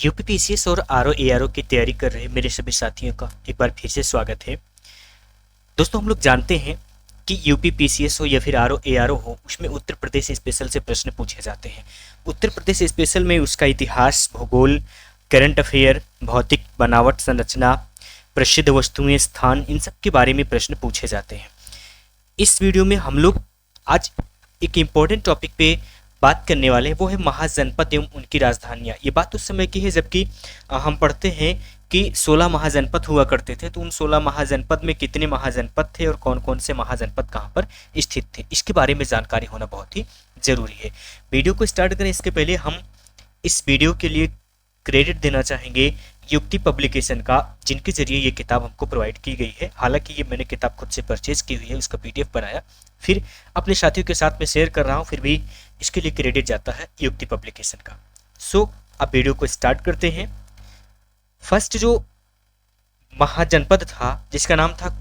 UPPCS और RO ARO की तैयारी कर रहे मेरे सभी साथियों का एक बार फिर से स्वागत है। दोस्तों, हम लोग जानते हैं कि यूपीपीसीएस हो या फिर आरओ एआरओ हो, उसमें उत्तर प्रदेश स्पेशल से प्रश्न पूछे जाते हैं। उत्तर प्रदेश स्पेशल में उसका इतिहास, भूगोल, करंट अफेयर, भौतिक बनावट, संरचना, प्रसिद्ध वस्तुएं, स्थान, इन सब के बारे में प्रश्न पूछे जाते हैं। इस वीडियो में हम लोग आज एक इम्पोर्टेंट टॉपिक पे बात करने वाले हैं, वो है महाजनपद एवं उनकी राजधानियाँ। ये बात उस समय की है जबकि हम पढ़ते हैं कि 16 महाजनपद हुआ करते थे। तो उन 16 महाजनपद में कितने महाजनपद थे और कौन कौन से महाजनपद कहाँ पर स्थित थे, इसके बारे में जानकारी होना बहुत ही जरूरी है। वीडियो को स्टार्ट करें इसके पहले हम इस वीडियो के लिए क्रेडिट देना चाहेंगे युक्ति पब्लिकेशन का, जिनके जरिए ये किताब हमको प्रोवाइड की गई है। हालांकि ये मैंने किताब खुद से परचेज की हुई है, उसका पीडीएफ बनाया, फिर अपने साथियों के साथ में शेयर कर रहा हूँ, फिर भी इसके लिए क्रेडिट जाता है युक्ति पब्लिकेशन का। सो अब वीडियो को स्टार्ट करते हैं। फर्स्ट जो महाजनपद था जिसका नाम था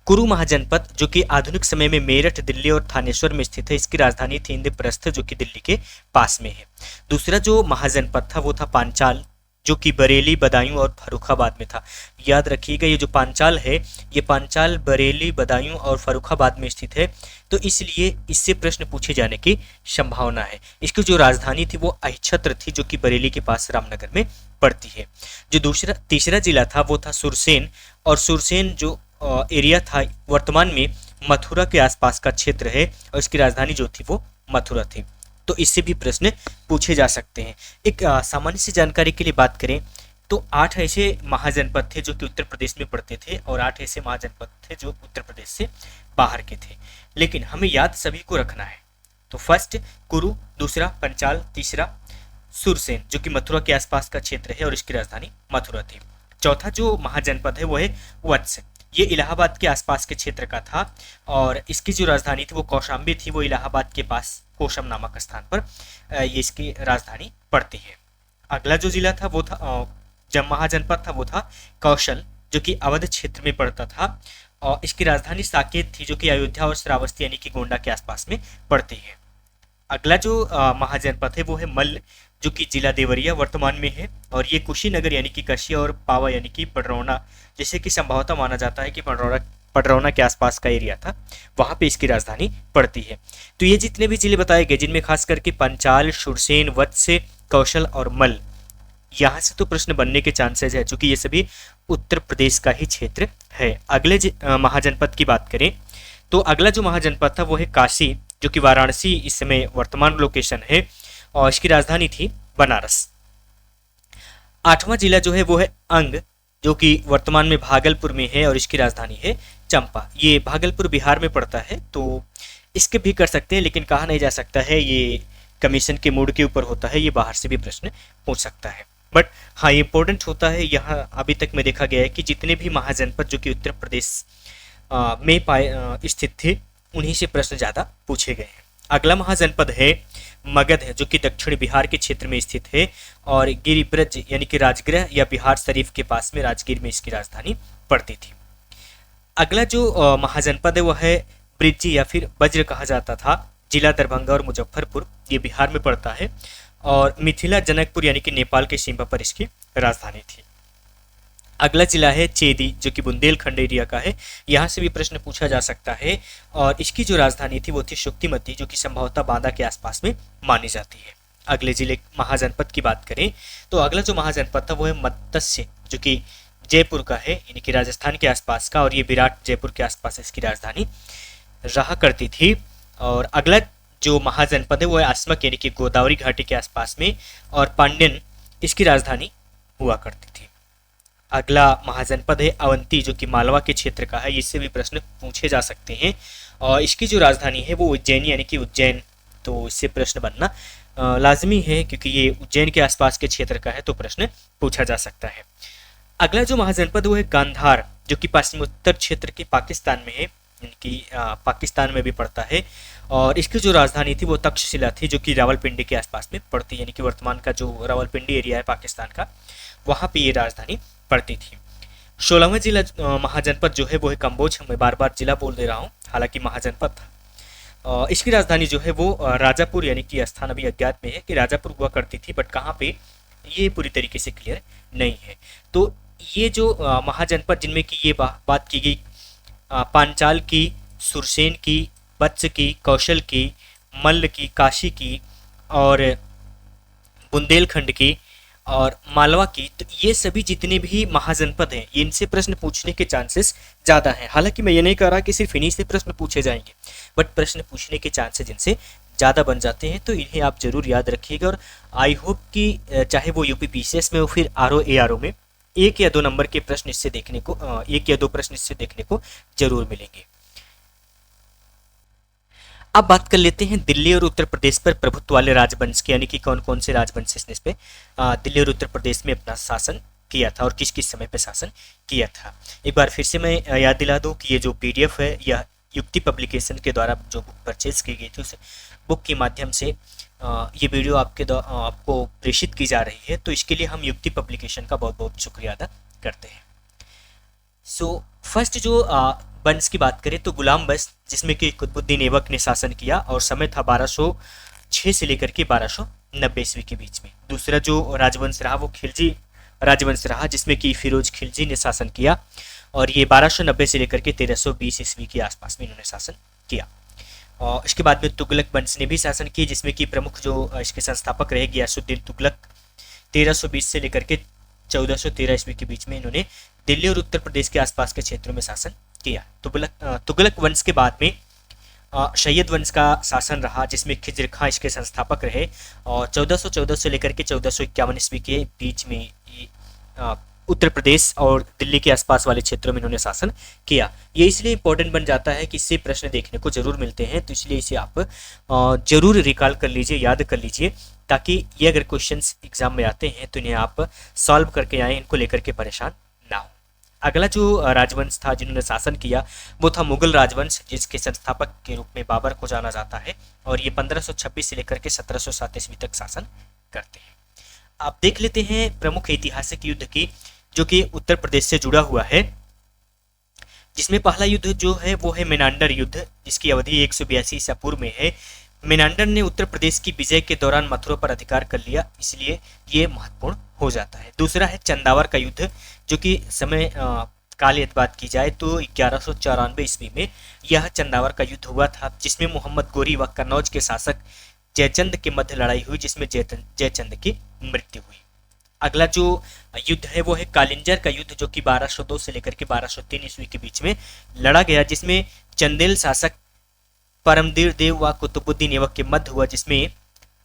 कुरु महाजनपद, जो कि आधुनिक समय में मेरठ, दिल्ली और थानेश्वर में स्थित है। इसकी राजधानी थी इंद्रप्रस्थ, जो कि दिल्ली के पास में है। दूसरा जो महाजनपद था वो था पांचाल, जो कि बरेली, बदायूं और फर्रुखाबाद में था। याद रखिएगा, ये जो पांचाल है, ये पांचाल बरेली, बदायूं और फर्रुखाबाद में स्थित है, तो इसलिए इससे प्रश्न पूछे जाने की संभावना है। इसकी जो राजधानी थी वो अहिच्छत्र थी, जो कि बरेली के पास रामनगर में पड़ती है। जो तीसरा जिला था वो था सुरसेन, और सुरसेन जो एरिया था वर्तमान में मथुरा के आसपास का क्षेत्र है, और इसकी राजधानी जो थी वो मथुरा थी। तो इससे भी प्रश्न पूछे जा सकते हैं। एक सामान्य सी जानकारी के लिए बात करें तो 8 ऐसे महाजनपद थे जो कि उत्तर प्रदेश में पड़ते थे, और 8 ऐसे महाजनपद थे जो उत्तर प्रदेश से बाहर के थे, लेकिन हमें याद सभी को रखना है। तो फर्स्ट कुरु, दूसरा पंचाल, तीसरा सुरसेन जो कि मथुरा के आसपास का क्षेत्र है और इसकी राजधानी मथुरा थी। चौथा जो महाजनपद है वो है वत्स, ये इलाहाबाद के आसपास के क्षेत्र का था, और इसकी जो राजधानी थी वो कौशाम्बी थी, वो इलाहाबाद के पास कोशम नामक स्थान पर ये इसकी राजधानी पड़ती है। अगला जो जिला था वो था जब महाजनपद था वो था कौशल, जो कि अवध क्षेत्र में पड़ता था, और इसकी राजधानी साकेत थी, जो कि अयोध्या और श्रावस्ती यानी कि गोंडा के आसपास में पड़ती है। अगला जो महाजनपद है वो है मल्ल, जो कि जिला देवरिया वर्तमान में है, और ये कुशीनगर यानी कि कशिया और पावा यानी कि पडरौना, जैसे कि संभवतः माना जाता है कि पडरौना के आसपास का एरिया था, वहां पे इसकी राजधानी पड़ती है। तो ये जितने भी जिले बताए गए, जिनमें खास करके पंचाल, सुरसेन, वत्स, कौशल और मल्ल, यहाँ से तो प्रश्न बनने के चांसेस है, चूंकि ये सभी उत्तर प्रदेश का ही क्षेत्र है। अगले महाजनपद की बात करें तो अगला जो महाजनपद था वो है काशी, जो कि वाराणसी इस समय वर्तमान लोकेशन है, और इसकी राजधानी थी बनारस। 8वां जिला जो है वो है अंग, जो कि वर्तमान में भागलपुर में है, और इसकी राजधानी है चंपा। ये भागलपुर बिहार में पड़ता है, तो इसके भी कर सकते हैं, लेकिन कहा नहीं जा सकता है, ये कमीशन के मूड के ऊपर होता है, ये बाहर से भी प्रश्न पूछ सकता है। बट हाँ, इंपॉर्टेंट होता है। यहाँ अभी तक में देखा गया है कि जितने भी महाजनपद जो कि उत्तर प्रदेश में स्थित थे, उन्हीं से प्रश्न ज़्यादा पूछे गए हैं। अगला महाजनपद है मगध है, जो कि दक्षिण बिहार के क्षेत्र में स्थित है, और गिरिब्रज यानी कि राजगृह या बिहार शरीफ के पास में राजगीर में इसकी राजधानी पड़ती थी। अगला जो महाजनपद है वह है ब्रिज्जी या फिर वज्र कहा जाता था, जिला दरभंगा और मुजफ्फरपुर, ये बिहार में पड़ता है, और मिथिला जनकपुर यानी कि नेपाल के सीमा पर इसकी राजधानी थी। अगला जिला है चेदी, जो कि बुंदेलखंड एरिया का है, यहाँ से भी प्रश्न पूछा जा सकता है, और इसकी जो राजधानी थी वो थी शुक्तिमती, जो कि संभवतः बांदा के आसपास में मानी जाती है। अगले जिले महाजनपद की बात करें तो अगला जो महाजनपद था वो है मत्स्य, जो कि जयपुर का है, यानी कि राजस्थान के आसपास का, और ये विराट जयपुर के आसपास इसकी राजधानी रहा करती थी। और अगला जो महाजनपद है वो है अस्मक, यानी कि गोदावरी घाटी के आसपास में, और पांड्यन इसकी राजधानी हुआ करती थी। अगला महाजनपद है अवंती, जो कि मालवा के क्षेत्र का है, इससे भी प्रश्न पूछे जा सकते हैं, और इसकी जो राजधानी है वो उज्जैन यानी कि उज्जैन, तो इससे प्रश्न बनना लाजमी है, क्योंकि ये उज्जैन के आसपास के क्षेत्र का है, तो प्रश्न पूछा जा सकता है। अगला जो महाजनपद वो है गांधार, जो कि पश्चिमोत्तर क्षेत्र के पाकिस्तान में है, यानी कि पाकिस्तान में भी पड़ता है, और इसकी जो राजधानी थी वो तक्षशिला थी, जो कि रावलपिंडी के आसपास में पड़ती है, यानी कि वर्तमान का जो रावलपिंडी एरिया है पाकिस्तान का, वहाँ पे ये राजधानी पड़ती थी। 16वां जिला महाजनपद जो है वो है कम्बोज, मैं बार बार जिला बोल दे रहा हूँ, हालांकि महाजनपद था। इसकी राजधानी जो है वो राजापुर यानी कि स्थान अभी अज्ञात में है कि राजापुर हुआ करती थी, बट कहाँ पे ये पूरी तरीके से क्लियर नहीं है। तो ये जो महाजनपद जिनमें की ये बात की गई पांचाल की, सुरसेन की, वत्स की, कौशल की, मल्ल की, काशी की और बुंदेलखंड की और मालवा की, तो ये सभी जितने भी महाजनपद हैं इनसे प्रश्न पूछने के चांसेस ज़्यादा हैं। हालांकि मैं ये नहीं कह रहा कि सिर्फ इन्हीं से प्रश्न पूछे जाएंगे, बट प्रश्न पूछने के चांसेस इनसे ज़्यादा बन जाते हैं, तो इन्हें आप जरूर याद रखिएगा। और आई होप कि चाहे वो यूपीपीसीएस में हो फिर आरओ एआरओ में एक या दो नंबर के प्रश्न इससे देखने को एक या दो प्रश्न इससे देखने को जरूर मिलेंगे। अब बात कर लेते हैं दिल्ली और उत्तर प्रदेश पर प्रभुत्व वाले राजवंश के, यानी कि कौन कौन से राजवंश ने इस पे दिल्ली और उत्तर प्रदेश में अपना शासन किया था और किस किस समय पे शासन किया था। एक बार फिर से मैं याद दिला दूं कि ये जो पीडीएफ है यह युक्ति पब्लिकेशन के द्वारा जो बुक परचेज की गई थी उस बुक के माध्यम से ये वीडियो आपको प्रेषित की जा रही है, तो इसके लिए हम युक्ति पब्लिकेशन का बहुत बहुत शुक्रिया अदा करते हैं। सो फर्स्ट जो वंश की बात करें तो गुलाम वंश, जिसमें कि कुतुबुद्दीन ऐबक ने शासन किया और समय था 1206 से लेकर के 1290 ईस्वी के बीच में। दूसरा जो राजवंश रहा वो खिलजी राजवंश रहा, जिसमें कि फिरोज खिलजी ने शासन किया और ये 1290 से लेकर के 1320 ईस्वी के आसपास में इन्होंने शासन किया। और इसके बाद में तुगलक वंश ने भी शासन किया, जिसमें कि प्रमुख जो इसके संस्थापक रहे गियासुद्दीन तुगलक 1320 से लेकर के 1413 ईस्वी के बीच में इन्होंने दिल्ली और उत्तर प्रदेश के आसपास के क्षेत्रों में शासन किया। तुगलक वंश के बाद में सैयद वंश का शासन रहा, जिसमें खिज्र खां इसके संस्थापक रहे और 1414 से लेकर के 1451 ईस्वी के बीच में उत्तर प्रदेश और दिल्ली के आसपास वाले क्षेत्रों में इन्होंने शासन किया। ये इसलिए इंपॉर्टेंट बन जाता है कि इससे प्रश्न देखने को जरूर मिलते हैं, तो इसलिए इसे आप जरूर रिकॉल कर लीजिए, याद कर लीजिए, ताकि ये अगर क्वेश्चंस एग्जाम में आते हैं तो इन्हें आप सॉल्व करके आए, इनको लेकर के परेशान ना हो। अगला जो राजवंश था जिन्होंने शासन किया वो था मुगल राजवंश, जिसके संस्थापक के रूप में बाबर को जाना जाता है और ये 1526 से लेकर के 1707 ईस्वी तक शासन करते हैं। आप देख लेते हैं प्रमुख ऐतिहासिक युद्ध की जो कि उत्तर प्रदेश से जुड़ा हुआ है, जिसमें पहला युद्ध जो है वो है मेनांडर युद्ध, जिसकी अवधि 182 ईसा पूर्व में है। मेनांडर ने उत्तर प्रदेश की विजय के दौरान मथुरा पर अधिकार कर लिया, इसलिए ये महत्वपूर्ण हो जाता है। दूसरा है चंदावर का युद्ध, जो कि समय काल यदि बात की जाए तो 1194 ईस्वी में यह चंदावर का युद्ध हुआ था, जिसमें मोहम्मद गोरी व कन्नौज के शासक जयचंद के मध्य लड़ाई हुई, जिसमें जयचंद की मृत्यु हुई। अगला जो युद्ध है वो है कालिंजर का युद्ध, जो कि 1202 से लेकर के 1203 ईस्वी के बीच में लड़ा गया, जिसमें चंदेल शासक परमवीर देव व कुतुबुद्दीन ऐबक के मध्य हुआ, जिसमें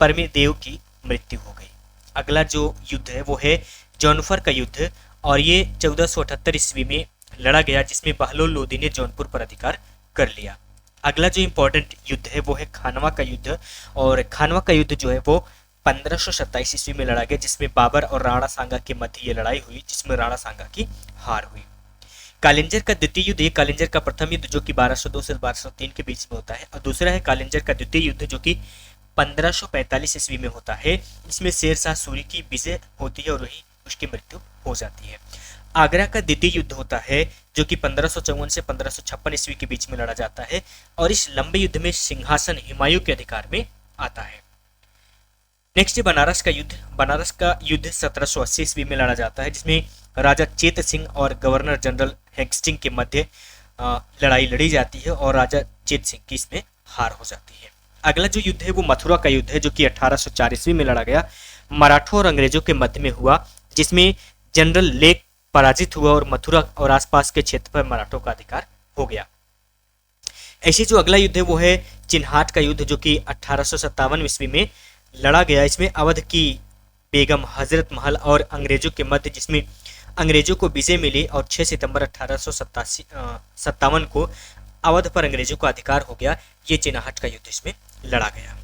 परमवीर देव की मृत्यु हो गई। अगला जो युद्ध है वो है जौनपुर का युद्ध और ये 1478 ईस्वी में लड़ा गया, जिसमें बहलोल लोदी ने जौनपुर पर अधिकार कर लिया। अगला जो इंपॉर्टेंट युद्ध है वो है खानवा का युद्ध और खानवा का युद्ध जो है वो 1527 ईस्वी में लड़ा गया, जिसमें बाबर और राणा सांगा के मध्य ये लड़ाई हुई, जिसमें राणा सांगा की हार हुई। कालिंजर का द्वितीय युद्ध, एक कालिंजर का प्रथम युद्ध जो कि 1202 से 1203 के बीच में होता है और दूसरा है कालिंजर का द्वितीय युद्ध जो कि 1545 ईस्वी में होता है। इसमें शेर शाह सूरी की विजय होती है और वही उसकी मृत्यु हो जाती है। आगरा का द्वितीय युद्ध होता है जो कि 1554 से 1556 ईस्वी के बीच में लड़ा जाता है और इस लंबे युद्ध में सिंहासन हुमायूं के अधिकार में आता है। नेक्स्ट है बनारस का युद्ध। बनारस का युद्ध 1780 ईस्वी में लड़ा जाता है, जिसमें राजा चेत सिंह और गवर्नर जनरल हेस्टिंग के मध्य लड़ाई लड़ी जाती है और राजा चेत सिंह की इसमें हार हो जाती है। अगला जो युद्ध है वो मथुरा का युद्ध है, जो कि 1804 ईस्वी में लड़ा गया, मराठों और अंग्रेजों के मध्य में हुआ, जिसमें जनरल लेक पराजित हुआ और मथुरा और आसपास के क्षेत्र पर मराठों का अधिकार हो गया। ऐसे जो अगला युद्ध है वो है चिन्हाट का युद्ध, जो कि 1857 ईस्वी में लड़ा गया। इसमें अवध की बेगम हजरत महल और अंग्रेजों के मध्य, जिसमें अंग्रेजों को विजय मिली और 6 सितंबर 1857 को अवध पर अंग्रेजों का अधिकार हो गया। ये चिन्हाट का युद्ध इसमें लड़ा गया।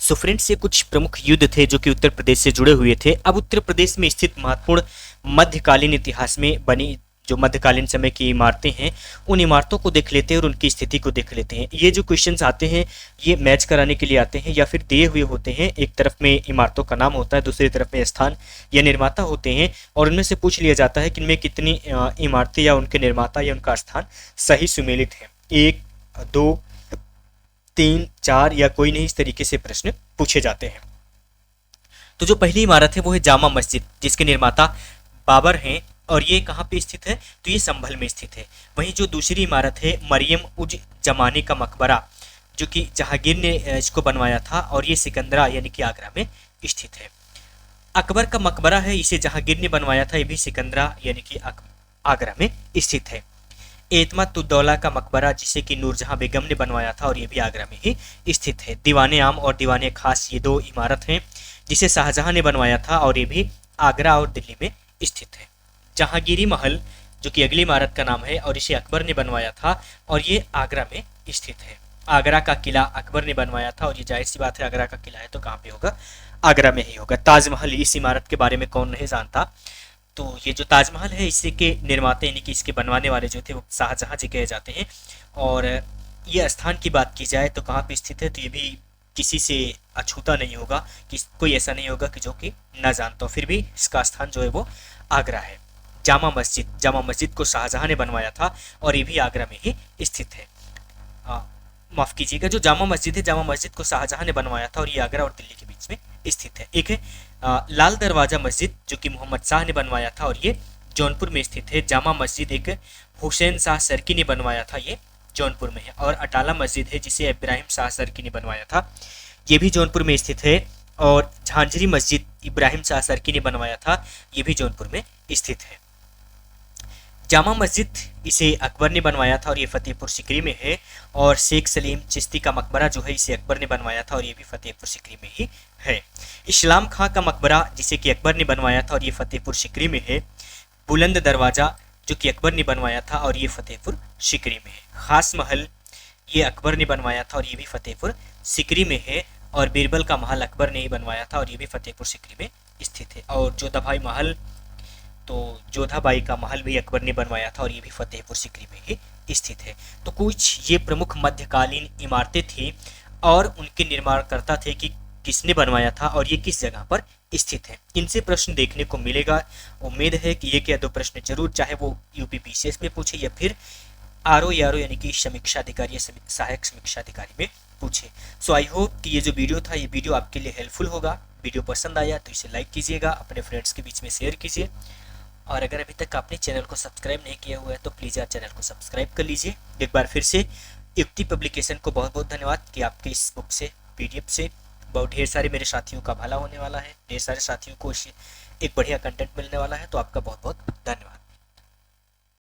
सो फ्रेंड्स, ये कुछ प्रमुख युद्ध थे जो कि उत्तर प्रदेश से जुड़े हुए थे। अब उत्तर प्रदेश में स्थित महत्वपूर्ण मध्यकालीन इतिहास में बनी जो मध्यकालीन समय की इमारतें हैं उन इमारतों को देख लेते हैं और उनकी स्थिति को देख लेते हैं। ये जो क्वेश्चंस आते हैं ये मैच कराने के लिए आते हैं या फिर दिए हुए होते हैं। एक तरफ में इमारतों का नाम होता है, दूसरी तरफ में स्थान या निर्माता होते हैं और उनमें से पूछ लिया जाता है कि इनमें कितनी इमारतें या उनके निर्माता या उनका स्थान सही सुमेलित है। 1, 2, 3, 4 या कोई नहीं, इस तरीके से प्रश्न पूछे जाते हैं। तो जो पहली इमारत है वो है जामा मस्जिद, जिसके निर्माता बाबर हैं और ये कहाँ पे स्थित है, तो ये संभल में स्थित है। वहीं जो दूसरी इमारत है मरियम उज जमानी का मकबरा, जो कि जहांगीर ने इसको बनवाया था और ये सिकंदरा यानी कि आगरा में स्थित है। अकबर का मकबरा है, इसे जहांगीर ने बनवाया था, ये भी सिकंदरा यानी कि आगरा में स्थित है। एतमादुद्दौला का मकबरा, जिसे कि नूरजहां बेगम ने बनवाया था और ये भी आगरा में ही स्थित है। दीवाने आम और दीवाने खास, ये 2 इमारत हैं, जिसे शाहजहां ने बनवाया था और ये भी आगरा और दिल्ली में स्थित है। जहांगीरी महल, जो कि अगली इमारत का नाम है, और इसे अकबर ने बनवाया था और ये आगरा में स्थित है। आगरा का किला अकबर ने बनवाया था और ये जाहिर सी बात है, आगरा का किला है तो कहाँ पे होगा, आगरा में ही होगा। ताजमहल, इस इमारत के बारे में कौन नहीं जानता। तो ये जो ताजमहल है, इसी के निर्माता यानी कि इसके बनवाने वाले जो थे वो शाहजहां जी कहे जाते हैं। और ये स्थान की बात की जाए तो कहाँ पे स्थित है, तो ये भी किसी से अछूता नहीं होगा, कि कोई ऐसा नहीं होगा कि जो कि ना जानता हो। फिर भी इसका स्थान जो है वो आगरा है। जामा मस्जिद को शाहजहां ने बनवाया था और ये भी आगरा में ही स्थित है। माफ कीजिएगा, जो जामा मस्जिद है, जामा मस्जिद को शाहजहां ने बनवाया था और ये आगरा और दिल्ली के बीच में स्थित है। एक है लाल दरवाजा मस्जिद, जो कि मोहम्मद शाह ने बनवाया था और ये जौनपुर में स्थित है। जामा मस्जिद एक हुसैन शाह सरकी ने बनवाया था, ये जौनपुर में है। और अटाला मस्जिद है, जिसे इब्राहिम शाह सरकी ने बनवाया था, ये भी जौनपुर में स्थित है। और झांझरी मस्जिद इब्राहिम शाह सरकी ने बनवाया था, ये भी जौनपुर में स्थित है। जामा मस्जिद इसे अकबर ने बनवाया था और ये फतेहपुर सिकरी में है। और शेख सलीम चिश्ती का मकबरा जो है, इसे अकबर ने बनवाया था और ये भी फतेहपुर सिकरी में ही है। इस्लाम खां का मकबरा, जिसे कि अकबर ने बनवाया था और ये फतेहपुर सिकरी में है। बुलंद दरवाजा, जो कि अकबर ने बनवाया था और ये फतेहपुर सिकरी में है। खास महल, ये अकबर ने बनवाया था और ये भी फतेहपुर सिकरी में है। और बीरबल का महल अकबर ने ही बनवाया था और ये भी फतेहपुर सिकरी में स्थित है। और जोधाबाई महल, तो जोधाबाई का महल भी अकबर ने बनवाया था और ये भी फतेहपुर सिकरी में ही स्थित है। तो कुछ ये प्रमुख मध्यकालीन इमारतें थी और उनके निर्माणकर्ता थे कि किसने बनवाया था और ये किस जगह पर स्थित है। इनसे प्रश्न देखने को मिलेगा। उम्मीद है कि ये क्या 2 प्रश्न जरूर, चाहे वो यूपी पीसीएस में पूछे या फिर आरओ यानी कि समीक्षा अधिकारी या सहायक समीक्षा अधिकारी में पूछे। सो आई होप कि ये जो वीडियो था, ये वीडियो आपके लिए हेल्पफुल होगा। वीडियो पसंद आया तो इसे लाइक कीजिएगा, अपने फ्रेंड्स के बीच में शेयर कीजिए। और अगर अभी तक आपने चैनल को सब्सक्राइब नहीं किया हुआ है तो प्लीज़ यार चैनल को सब्सक्राइब कर लीजिए। एक बार फिर से युक्ति पब्लिकेशन को बहुत बहुत धन्यवाद कि आपके इस बुक से, पीडीएफ से बहुत ढेर सारे मेरे साथियों का भला होने वाला है, ढेर सारे साथियों को एक बढ़िया कंटेंट मिलने वाला है। तो आपका बहुत बहुत धन्यवाद।